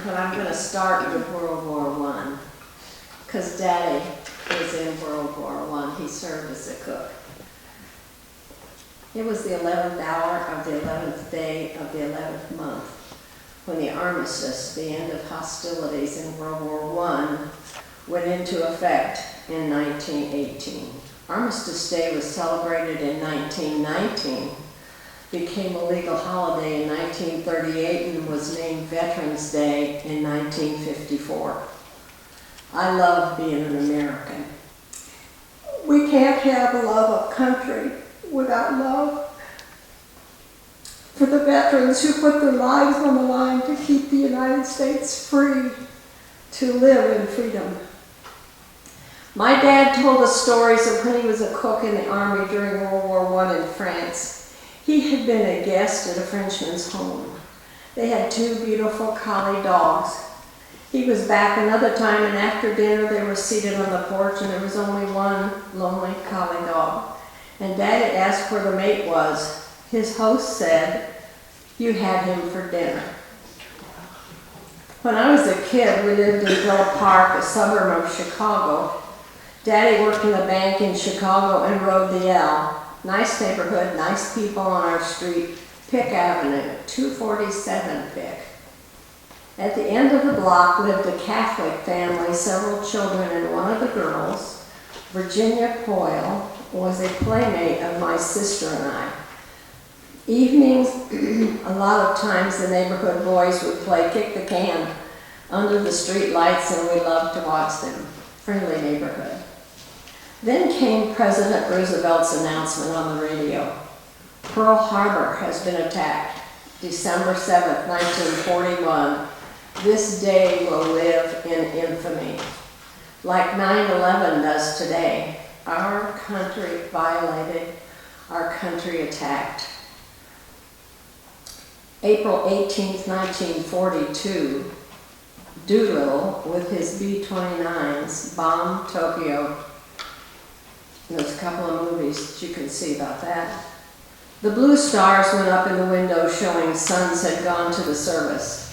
but I'm going to start with World War I, because Daddy was in World War I. He served as a cook. It was the 11th hour of the 11th day of the 11th month when the armistice, the end of hostilities in World War I, went into effect in 1918. Armistice Day was celebrated in 1919, became a legal holiday in 1938, and was named Veterans Day in 1954. I love being an American. We can't have a love of country without love for the veterans who put their lives on the line to keep the United States free, to live in freedom. My dad told us stories of when he was a cook in the army during World War I in France. He had been a guest at a Frenchman's home. They had two beautiful collie dogs. He was back another time, and after dinner they were seated on the porch, and there was only one lonely collie dog. And Dad had asked where the mate was. His host said, "You had him for dinner." When I was a kid, we lived in Villa Park, a suburb of Chicago. Daddy worked in a bank in Chicago and rode the L. Nice neighborhood, nice people on our street, Pick Avenue, 247 Pick. At the end of the block lived a Catholic family, several children, and one of the girls, Virginia Coyle, was a playmate of my sister and I. Evenings, a lot of times the neighborhood boys would play kick the can under the street lights, and we loved to watch them. Friendly neighborhood. Then came President Roosevelt's announcement on the radio. Pearl Harbor has been attacked. December 7th, 1941. This day will live in infamy. Like 9/11 does today. Our country violated, our country attacked. April 18th, 1942, Doolittle with his B-29s bombed Tokyo. There's a couple of movies that you can see about that. The blue stars went up in the window showing sons had gone to the service.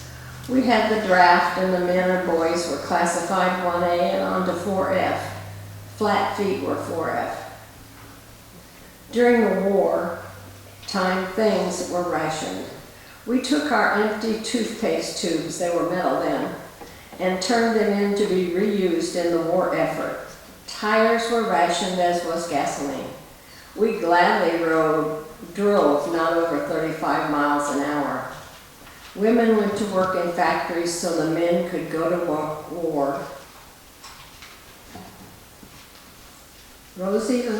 We had the draft, and the men or boys were classified 1A and on to 4F. Flat feet were 4F. During the war time, things were rationed. We took our empty toothpaste tubes, they were metal then, and turned them in to be reused in the war effort. Tires were rationed, as was gasoline. We gladly drove not over 35 miles an hour. Women went to work in factories so the men could go to war. Rosie the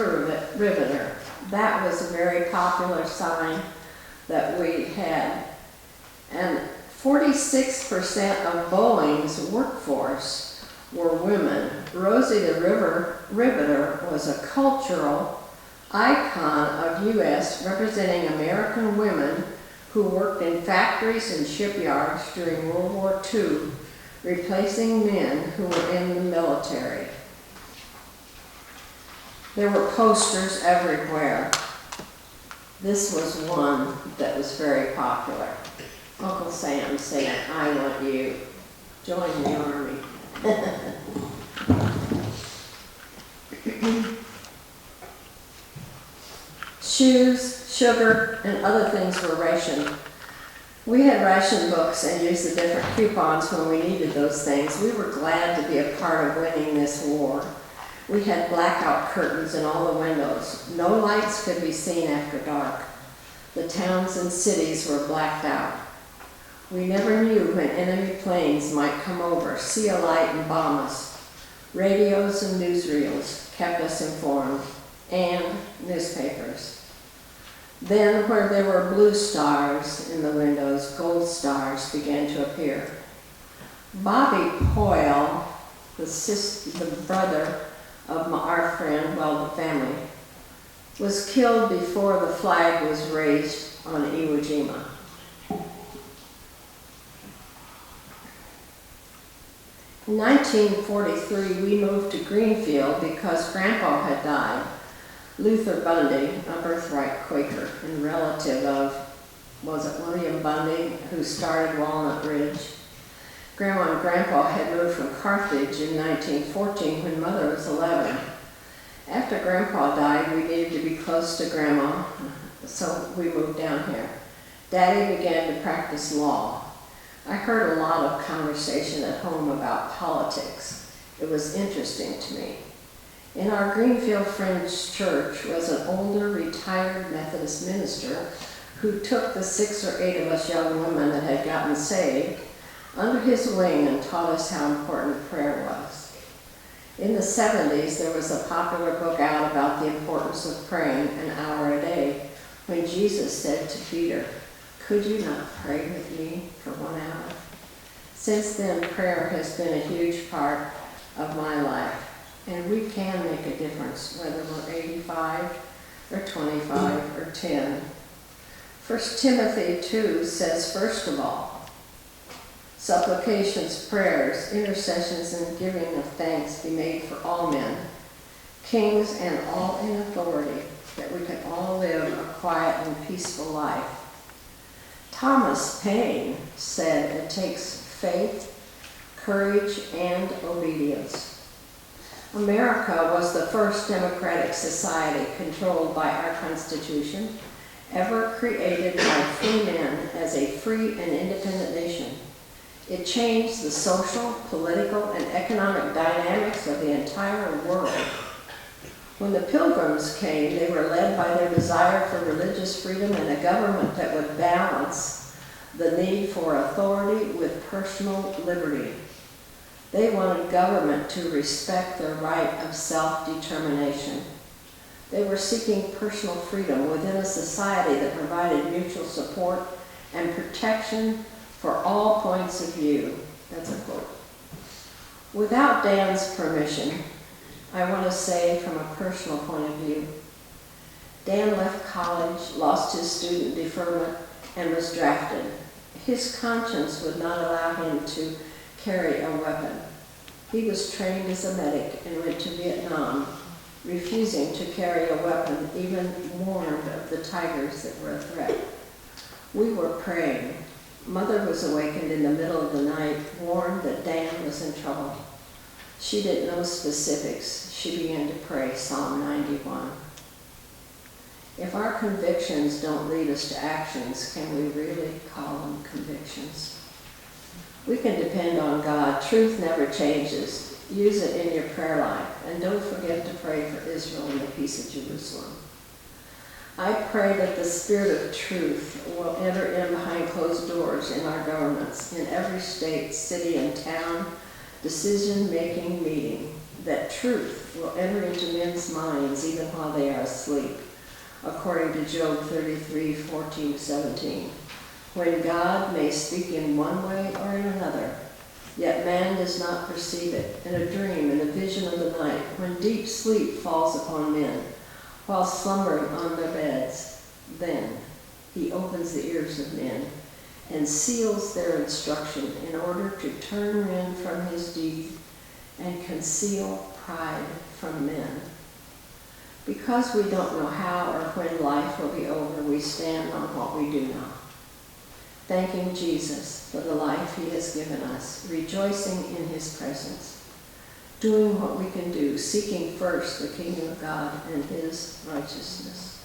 Riveter, that was a very popular sign that we had. And 46% of Boeing's workforce were women. Rosie the Riveter was a cultural icon of U.S. representing American women who worked in factories and shipyards during World War II, replacing men who were in the military. There were posters everywhere. This was one that was very popular. Uncle Sam saying, "I want you. Join the army." Shoes, sugar, and other things were rationed. We had ration books and used the different coupons when we needed those things. We were glad to be a part of winning this war. We had blackout curtains in all the windows. No lights could be seen after dark. The towns and cities were blacked out. We never knew when enemy planes might come over, see a light and bomb us. Radios and newsreels kept us informed, and newspapers. Then, where there were blue stars in the windows, gold stars began to appear. Bobby Poyle, the brother of our friend, well, the family, was killed before the flag was raised on Iwo Jima. In 1943, we moved to Greenfield because Grandpa had died. Luther Bundy, a birthright Quaker and relative of, was it William Bundy, who started Walnut Ridge? Grandma and Grandpa had moved from Carthage in 1914 when Mother was 11. After Grandpa died, we needed to be close to Grandma, so we moved down here. Daddy began to practice law. I heard a lot of conversation at home about politics. It was interesting to me. In our Greenfield Friends Church was an older, retired Methodist minister who took the 6 or 8 of us young women that had gotten saved under his wing and taught us how important prayer was. In the 70s, there was a popular book out about the importance of praying an hour a day when Jesus said to Peter, "Could you not pray with me for 1 hour?" Since then, prayer has been a huge part of my life, and we can make a difference whether we're 85 or 25 or 10. 1 Timothy 2 says, first of all, supplications, prayers, intercessions, and giving of thanks be made for all men, kings and all in authority, that we can all live a quiet and peaceful life. Thomas Paine said it takes faith, courage, and obedience. America was the first democratic society controlled by our Constitution, ever created by free men as a free and independent nation. It changed the social, political, and economic dynamics of the entire world. When the Pilgrims came, they were led by their desire for religious freedom and a government that would balance the need for authority with personal liberty. They wanted government to respect their right of self-determination. They were seeking personal freedom within a society that provided mutual support and protection for all points of view. That's a quote. Without Dan's permission, I want to say from a personal point of view, Dan left college, lost his student deferment, and was drafted. His conscience would not allow him to carry a weapon. He was trained as a medic and went to Vietnam, refusing to carry a weapon, even warned of the tigers that were a threat. We were praying. Mother was awakened in the middle of the night, warned that Dan was in trouble. She didn't know specifics. She began to pray Psalm 91. If our convictions don't lead us to actions, can we really call them convictions? We can depend on God. Truth never changes. Use it in your prayer life. And don't forget to pray for Israel and the peace of Jerusalem. I pray that the Spirit of truth will enter in behind closed doors in our governments, in every state, city, and town, decision-making meeting, that truth will enter into men's minds even while they are asleep, according to Job 33:14-17. When God may speak in one way or in another, yet man does not perceive it, in a dream, in a vision of the night, when deep sleep falls upon men, while slumbering on their beds, then he opens the ears of men and seals their instruction in order to turn men from his deed and conceal pride from men. Because we don't know how or when life will be over, we stand on what we do know, thanking Jesus for the life he has given us, rejoicing in his presence, doing what we can do, seeking first the kingdom of God and his righteousness.